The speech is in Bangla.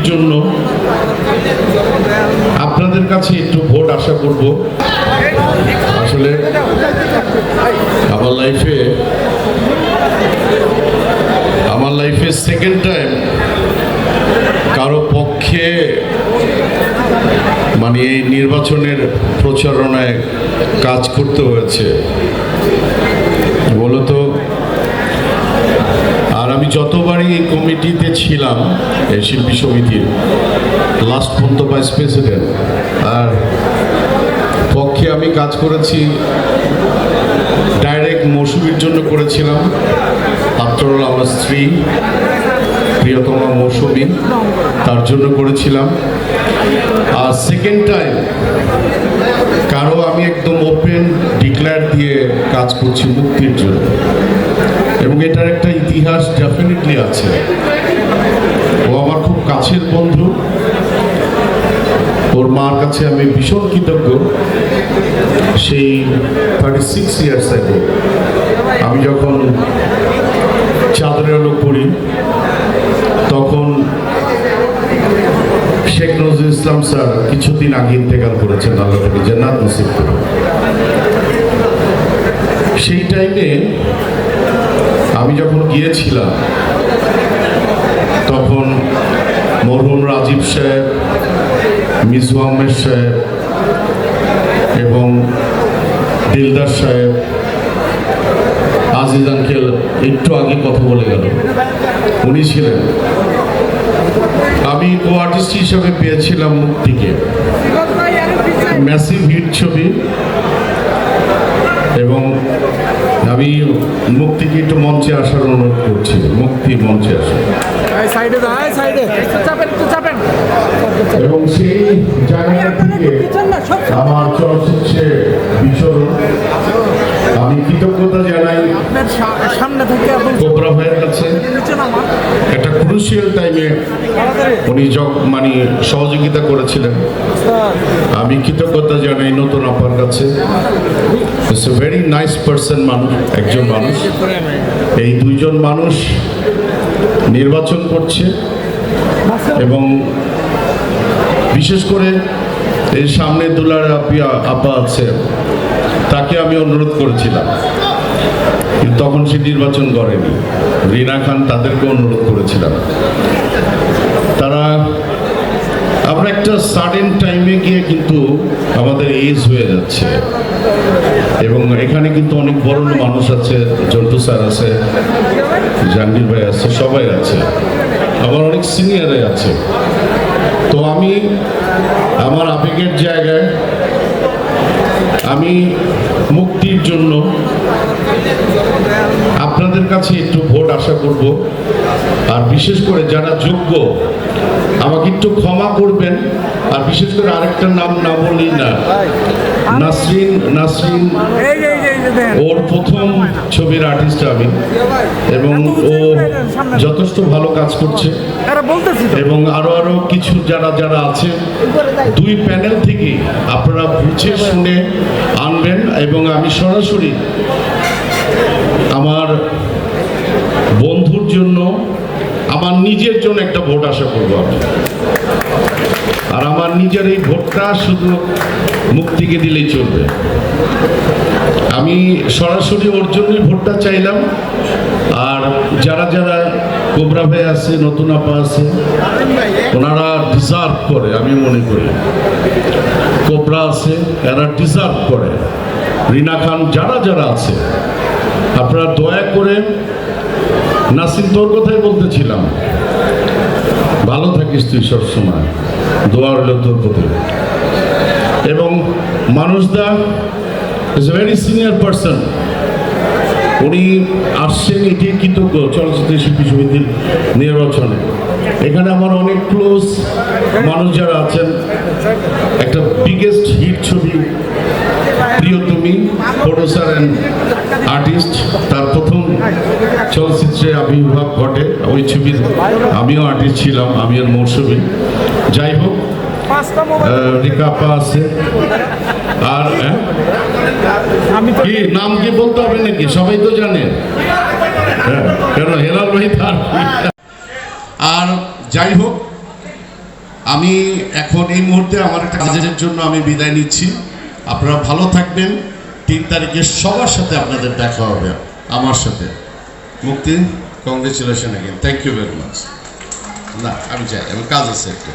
জন্য আপনাদের কাছে একটু ভোট আশা করব। আসলে আমার লাইফে সেকেন্ড টাইম কারো পক্ষে মানে এই নির্বাচনের প্রচারণায় কাজ করতে হয়েছে বলতো। আর আমি যতবারই এই কমিটিতে ছিলাম, এই শিল্পী সমিতির লাস্ট পর্যন্ত ভাইস প্রেসিডেন্ট, আর পক্ষে আমি কাজ করেছি ডাইরেক্ট মৌসুমীর জন্য করেছিলাম। আফটারঅল আমার স্ত্রী প্রিয়তমা মৌসুমী, তার জন্য করেছিলাম। আর সেকেন্ড টাইম কারো আমি একদম ওপেন ডিক্লেয়ার দিয়ে কাজ করছি মুক্তির জন্য, এবং এটার একটা ইতিহাস ডেফিনেটলি আছে। ও আমার খুব কাছের বন্ধু, ওর মার কাছে আমি ভীষণ কৃতজ্ঞ। সেই 36 ইয়ার্স আগে আমি যখন চাঁদের আলো পড়ি, তখন শেখ নজরুল ইসলাম স্যার কিছুদিন আগে ইন্তেকাল করেছেন, আল্লাহ তাকে জান্নাত নসিব করুন। সেই টাইমে আমি যখন গিয়েছিলাম, তখন মরহুম রাজীব সাহেব, মিজু আহমেদ সাহেব এবং দিলদার সাহেব, আজিজ আঙ্কেল একটু আগে কথা বলে গেল, উনি ছিলেন। আমি কো আর্টিস্ট হিসাবে পেয়েছিলাম মুক্তিকে, ম্যাসিভ হিট ছবি, এবং আমি মুক্তিকে একটু মঞ্চে আসার অনুরোধ করছি। মুক্তি মঞ্চে আসে। এবং সেই জায়গা থেকে আমার চলচ্চিত্রে বিচরণ, আমি কৃতজ্ঞতা জানাই কোবরা ভাইয়ের কাছে। একটা ক্রুশিয়াল টাইমে উনি মানে সহযোগিতা করেছিলেন। আমি কৃতজ্ঞতা জানাই নতুন আপার কাছে। It's a very nice person, মানুষ, একজন মানুষ। এই দুইজন মানুষ নির্বাচন করছে, এবং বিশেষ করে এই সামনে দুলার আপা আছে, তাকে আমি অনুরোধ করেছিলাম, কিন্তু তখন সে নির্বাচন করেনি। রিনা খান, তাদেরকে অনুরোধ করেছিলাম। তারা আমরা একটা সাডেন টাইমে গিয়ে কিন্তু আমাদের এজ হয়ে যাচ্ছে, এবং এখানে কিন্তু অনেক বড় মানুষ আছে, জন্টু স্যার আছে, জাহাঙ্গীর ভাই আছে, সবাই আছে, আবার অনেক সিনিয়রে আছে। তো আমি আমার আবেগের জায়গায় আমি মুক্তির জন্য আপনাদের কাছে একটু ভোট আশা করব। আর বিশেষ করে যারা যোগ্য, আমাকে একটু ক্ষমা করবেন। আর বিশেষ করে আরেকটা নাম না বললেই না, নাসরিন ওর প্রথম ছবির আর্টিস্ট আমি, এবং ও যথেষ্ট ভালো কাজ করছে। এবং আরো কিছু যারা আছে, দুই প্যানেল থেকে আপনারা বুঝে শুনে আনবেন, এবং আমি সরাসরি আমার বন্ধুর জন্য, আমার নিজের জন্য একটা ভোট আশা করবো আমি। আর আমার নিজের এই ভোটটা শুধু মুক্তিকে দিলেই চলবে। আমি সরাসরি ওর জন্যই ভোটটা চাইলাম। আর যারা কোবরা ভাই আছে, নতুন আপা আছে, ওনারা ডিজার্ভ করে, আমি মনে করি। কোবরা আছে, এরা ডিজার্ভ করে। রিনা খান, যারা আছে, আপনারা দয়া করে, নাসিম তোর কথাই বলতেছিলাম, ভালো থাকিস তুই সবসময়, দোয়া রইল তোর প্রতি। এবং মানুষদা is a very senior person, উনি আসছেন, এটি কৃতজ্ঞ চলচ্চিত্র শিল্পী সমিতির নির্বাচনে। এখানে আমার অনেক ক্লোজ মানুষ যারা আছেন, একটা বিগেস্ট হিট ছবি প্রিয়তমী, প্রোডিউসার অ্যান্ড আর্টিস্ট, তার প্রথম চলচ্চিত্রে আবির্ভাব ঘটে। ওই ছবির আমিও আর্টিস্ট ছিলাম, আমি আর মৌসুমী। যাই হোক, রিকাপা আছে। আর কি নাম কি বলতে হবে নাকি? সবাই তো জানে, কেন হেলাল ভাই তার। আর যাই হোক, আমি এখন এই মুহূর্তে আমার একটা কাজের জন্য আমি বিদায় নিচ্ছি। আপনারা ভালো থাকবেন। 3 তারিখে সবার সাথে আপনাদের দেখা হবে, আমার সাথে। Mukti, congratulation again, thank you very much. না আমি যাই, আমি কাজ আছে একটু।